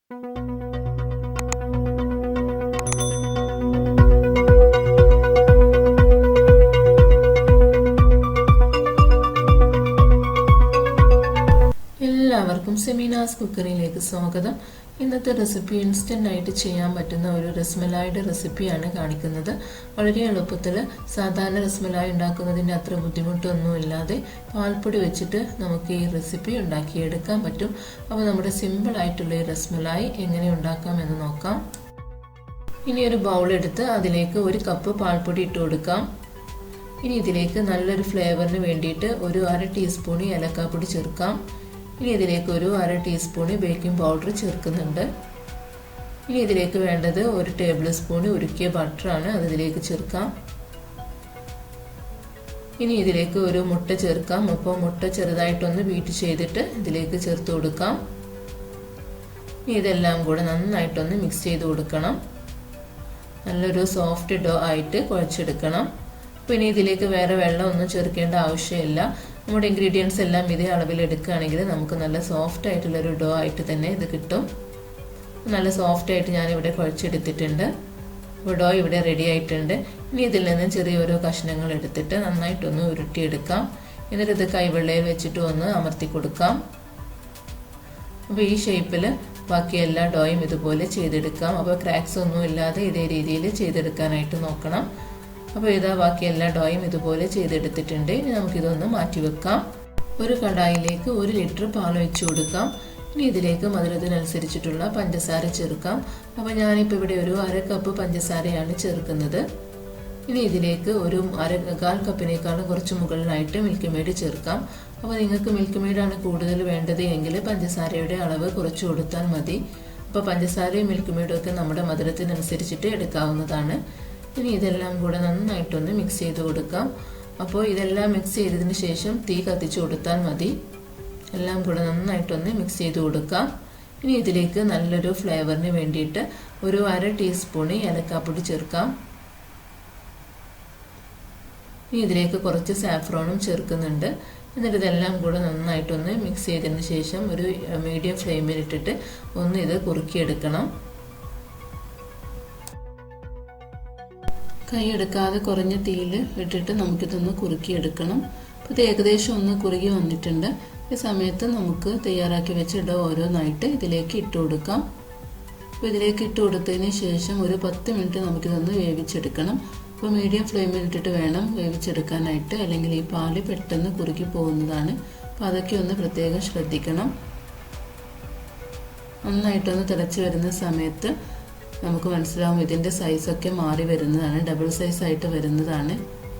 എല്ലാവർക്കും സെമീനാസ് കുക്കറിയിലേക്ക് സ്വാഗതം. ഇന്നത്തെ റെസിപ്പി ഇൻസ്റ്റന്റ് ആയിട്ട് ചെയ്യാൻ പറ്റുന്ന ഒരു റസ്മലായിയുടെ റെസിപ്പിയാണ് കാണിക്കുന്നത്. വളരെ എളുപ്പത്തിൽ സാധാരണ റസ്മലായി ഉണ്ടാക്കുന്നതിൻ്റെ അത്ര ബുദ്ധിമുട്ടൊന്നുമില്ലാതെ പാൽപ്പൊടി വെച്ചിട്ട് നമുക്ക് ഈ റെസിപ്പി ഉണ്ടാക്കിയെടുക്കാൻ പറ്റും. അപ്പോൾ നമ്മുടെ സിമ്പിൾ ആയിട്ടുള്ള ഈ റസ്മലായി എങ്ങനെ ഉണ്ടാക്കാം എന്ന് നോക്കാം. ഇനി ഒരു ബൗൾ എടുത്ത് അതിലേക്ക് 1 കപ്പ് പാൽപ്പൊടി ഇട്ട് കൊടുക്കാം. ഇനി ഇതിലേക്ക് നല്ലൊരു ഫ്ലേവറിന് വേണ്ടിയിട്ട് ഒരു 1/2 ടീസ്പൂൺ ഏലക്കാപ്പൊടി ചേർക്കാം. ഇനി ഇതിലേക്ക് ഒരു 1/2 ടീസ്പൂൺ ബേക്കിംഗ് പൗഡർ ചേർക്കുന്നുണ്ട്. ഇനി ഇതിലേക്ക് വേണ്ടത് 1 ടേബിൾ സ്പൂൺ ഉരുക്കിയ ബട്ടറാണ്, അത് ഇതിലേക്ക് ചേർക്കാം. ഇനി ഇതിലേക്ക് ഒരു മുട്ട ചേർക്കാം. അപ്പോൾ മുട്ട ചെറുതായിട്ടൊന്ന് ബീറ്റ് ചെയ്തിട്ട് ഇതിലേക്ക് ചേർത്ത് കൊടുക്കാം. ഇനി ഇതെല്ലാം കൂടെ നന്നായിട്ടൊന്ന് മിക്സ് ചെയ്ത് കൊടുക്കണം. നല്ലൊരു സോഫ്റ്റ് ഡോ ആയിട്ട് കുഴച്ചെടുക്കണം. പിന്നെ ഇതിലേക്ക് വേറെ വെള്ളമൊന്നും ചേർക്കേണ്ട ആവശ്യമില്ല. നമ്മുടെ ഇൻഗ്രീഡിയൻസ് എല്ലാം ഇതേ അളവിൽ എടുക്കുകയാണെങ്കിൽ നമുക്ക് നല്ല സോഫ്റ്റ് ആയിട്ടുള്ളൊരു ഡോ ആയിട്ട് തന്നെ ഇത് കിട്ടും. നല്ല സോഫ്റ്റ് ആയിട്ട് ഞാനിവിടെ കുഴച്ചെടുത്തിട്ടുണ്ട്. അപ്പോൾ ഡോ ഇവിടെ റെഡി ആയിട്ടുണ്ട്. ഇനി ഇതിൽ നിന്ന് ചെറിയോരോ കഷ്ണങ്ങൾ എടുത്തിട്ട് നന്നായിട്ടൊന്ന് ഉരുട്ടിയെടുക്കാം. എന്നിട്ട് ഇത് കൈവെള്ളയിൽ വെച്ചിട്ട് ഒന്ന് അമർത്തി കൊടുക്കാം. അപ്പോൾ ഈ ഷേപ്പിൽ ബാക്കി എല്ലാ ഡോയും ഇതുപോലെ ചെയ്തെടുക്കാം. അപ്പോൾ ക്രാക്സ് ഒന്നും ഇല്ലാതെ ഇതേ രീതിയിൽ ചെയ്തെടുക്കാനായിട്ട് നോക്കണം. അപ്പോൾ ഇതാ ബാക്കി എല്ലാ ഡോയും ഇതുപോലെ ചെയ്തെടുത്തിട്ടുണ്ട്. ഇനി നമുക്കിതൊന്ന് മാറ്റി വെക്കാം. ഒരു കടായിലേക്ക് 1 ലിറ്റർ പാൽ ഒഴിച്ചു കൊടുക്കാം. ഇനി ഇതിലേക്ക് മധുരത്തിനനുസരിച്ചിട്ടുള്ള പഞ്ചസാര ചേർക്കാം. അപ്പോൾ ഞാനിപ്പോൾ ഇവിടെ ഒരു 1/2 കപ്പ് പഞ്ചസാരയാണ് ചേർക്കുന്നത്. ഇനി ഇതിലേക്ക് ഒരു 1/4 കപ്പിനേക്കാളും കുറച്ച് മുകളിലായിട്ട് മിൽക്ക് മെയ്ഡ് ചേർക്കാം. അപ്പോൾ നിങ്ങൾക്ക് മിൽക്ക് മെയ്ഡാണ് കൂടുതൽ വേണ്ടത് എങ്കിൽ പഞ്ചസാരയുടെ അളവ് കുറച്ച് കൊടുത്താൽ മതി. അപ്പോൾ പഞ്ചസാരയും മിൽക്ക് മെയ്ഡും ഒക്കെ നമ്മുടെ മധുരത്തിനനുസരിച്ചിട്ട് എടുക്കാവുന്നതാണ്. ഇനി ഇതെല്ലാം കൂടെ നന്നായിട്ടൊന്ന് മിക്സ് ചെയ്ത് കൊടുക്കാം. അപ്പോൾ ഇതെല്ലാം മിക്സ് ചെയ്തതിന് ശേഷം തീ കത്തിച്ചു കൊടുത്താൽ മതി. എല്ലാം കൂടെ നന്നായിട്ടൊന്ന് മിക്സ് ചെയ്ത് കൊടുക്കാം. ഇനി ഇതിലേക്ക് നല്ലൊരു ഫ്ലേവറിന് വേണ്ടിയിട്ട് ഒരു 1/2 ടീസ്പൂൺ ഏലക്കാപ്പൊടി ചേർക്കാം. ഇനി ഇതിലേക്ക് കുറച്ച് സാഫ്രോണും ചേർക്കുന്നുണ്ട്. എന്നിട്ട് ഇതെല്ലാം കൂടെ നന്നായിട്ടൊന്ന് മിക്സ് ചെയ്തതിന് ശേഷം ഒരു മീഡിയം ഫ്ലെയിമിൽ ഇട്ടിട്ട് ഒന്ന് ഇത് കുറുക്കിയെടുക്കണം. കൈയെടുക്കാതെ കുറഞ്ഞ തീയിൽ ഇട്ടിട്ട് നമുക്കിതൊന്ന് കുറുക്കിയെടുക്കണം. അപ്പോൾ ഇത് ഏകദേശം ഒന്ന് കുറുകി വന്നിട്ടുണ്ട്. ഈ സമയത്ത് നമുക്ക് തയ്യാറാക്കി വെച്ച ഡോ ഓരോന്നായിട്ട് ഇതിലേക്ക് ഇട്ട് കൊടുക്കാം. അപ്പോൾ ഇതിലേക്ക് ഇട്ട് കൊടുത്തതിന് ശേഷം ഒരു 10 മിനിറ്റ് നമുക്കിതൊന്ന് വേവിച്ചെടുക്കണം. അപ്പോൾ മീഡിയം ഫ്ലെയിമിൽ ഇട്ടിട്ട് വേണം വേവിച്ചെടുക്കാനായിട്ട്, അല്ലെങ്കിൽ ഈ പാല് പെട്ടെന്ന് കുറുകി പോകുന്നതാണ്. അപ്പോൾ അതൊക്കെ ഒന്ന് പ്രത്യേകം ശ്രദ്ധിക്കണം. നന്നായിട്ടൊന്ന് തിളച്ച് വരുന്ന സമയത്ത് നമുക്ക് മനസ്സിലാവും ഇതിൻ്റെ സൈസൊക്കെ മാറി വരുന്നതാണ്. ഡബിൾ സൈസായിട്ട് വരുന്നതാണ്.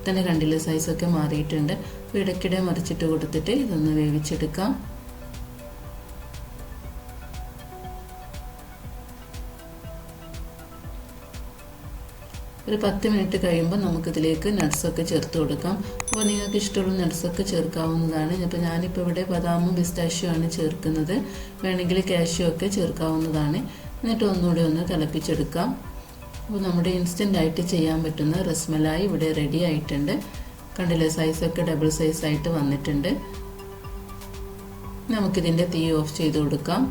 തന്നെ കണ്ടില്ല, സൈസൊക്കെ മാറിയിട്ടുണ്ട്. അപ്പോൾ ഇടയ്ക്കിടെ മറിച്ചിട്ട് കൊടുത്തിട്ട് ഇതൊന്ന് വേവിച്ചെടുക്കാം. ഒരു 10 മിനിറ്റ് കഴിയുമ്പോൾ നമുക്കിതിലേക്ക് നട്ട്സൊക്കെ ചേർത്ത് കൊടുക്കാം. അപ്പോൾ നിങ്ങൾക്ക് ഇഷ്ടമുള്ള നട്ട്സൊക്കെ ചേർക്കാവുന്നതാണ്. അപ്പോൾ ഞാനിപ്പോൾ ഇവിടെ ബദാമും പിസ്താഷ്യോ ആണ് ചേർക്കുന്നത്. വേണമെങ്കിൽ കാഷ്യൂ ഒക്കെ ചേർക്കാവുന്നതാണ്. എന്നിട്ട് ഒന്നുകൂടി ഒന്ന് തിളപ്പിച്ചെടുക്കാം. അപ്പോൾ നമ്മുടെ ഇൻസ്റ്റൻ്റ് ആയിട്ട് ചെയ്യാൻ പറ്റുന്ന റസ്മലായി ഇവിടെ റെഡി ആയിട്ടുണ്ട്. കണ്ടില്ലേ, സൈസൊക്കെ ഡബിൾ സൈസായിട്ട് വന്നിട്ടുണ്ട്. നമുക്കിതിൻ്റെ തീ ഓഫ് ചെയ്ത് കൊടുക്കാം.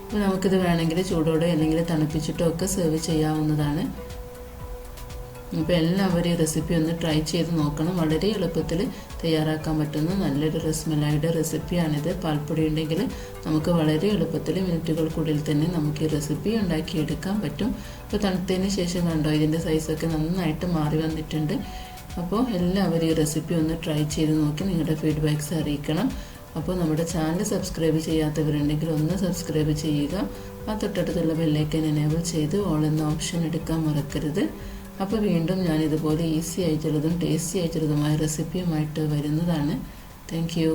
അപ്പോൾ നമുക്കിത് വേണമെങ്കിൽ ചൂടോടെ അല്ലെങ്കിൽ തണുപ്പിച്ചിട്ടോ ഒക്കെ സെർവ് ചെയ്യാവുന്നതാണ്. അപ്പോൾ എല്ലാവരും ഈ റെസിപ്പി ഒന്ന് ട്രൈ ചെയ്ത് നോക്കണം. വളരെ എളുപ്പത്തിൽ തയ്യാറാക്കാൻ പറ്റുന്ന നല്ലൊരു റസ്മലായിയുടെ റെസിപ്പിയാണിത്. പാൽപ്പൊടി ഉണ്ടെങ്കിൽ നമുക്ക് വളരെ എളുപ്പത്തിൽ മിനിറ്റുകൾക്കുള്ളിൽ തന്നെ നമുക്ക് ഈ റെസിപ്പി ഉണ്ടാക്കിയെടുക്കാൻ പറ്റും. അപ്പോൾ തണുത്തതിന് ശേഷം കണ്ടോ, ഇതിൻ്റെ സൈസൊക്കെ നന്നായിട്ട് മാറി വന്നിട്ടുണ്ട്. അപ്പോൾ എല്ലാവരും ഈ റെസിപ്പി ഒന്ന് ട്രൈ ചെയ്ത് നോക്കി നിങ്ങളുടെ ഫീഡ്ബാക്ക്സ് അറിയിക്കണം. അപ്പോൾ നമ്മുടെ ചാനൽ സബ്സ്ക്രൈബ് ചെയ്യാത്തവരുണ്ടെങ്കിൽ ഒന്ന് സബ്സ്ക്രൈബ് ചെയ്യുക. ആ തൊട്ടടുത്തുള്ള ബെല്ലൈക്കൻ എനേബിൾ ചെയ്ത് ഓൾ എന്ന ഓപ്ഷൻ എടുക്കാൻ മറക്കരുത്. അപ്പോൾ വീണ്ടും ഞാൻ ഇതുപോലെ ഈസി ആയിട്ടുള്ളതും ടേസ്റ്റി ആയിട്ടുള്ളതുമായ റെസിപ്പിയുമായിട്ട് വരുന്നതാണ്. Thank you.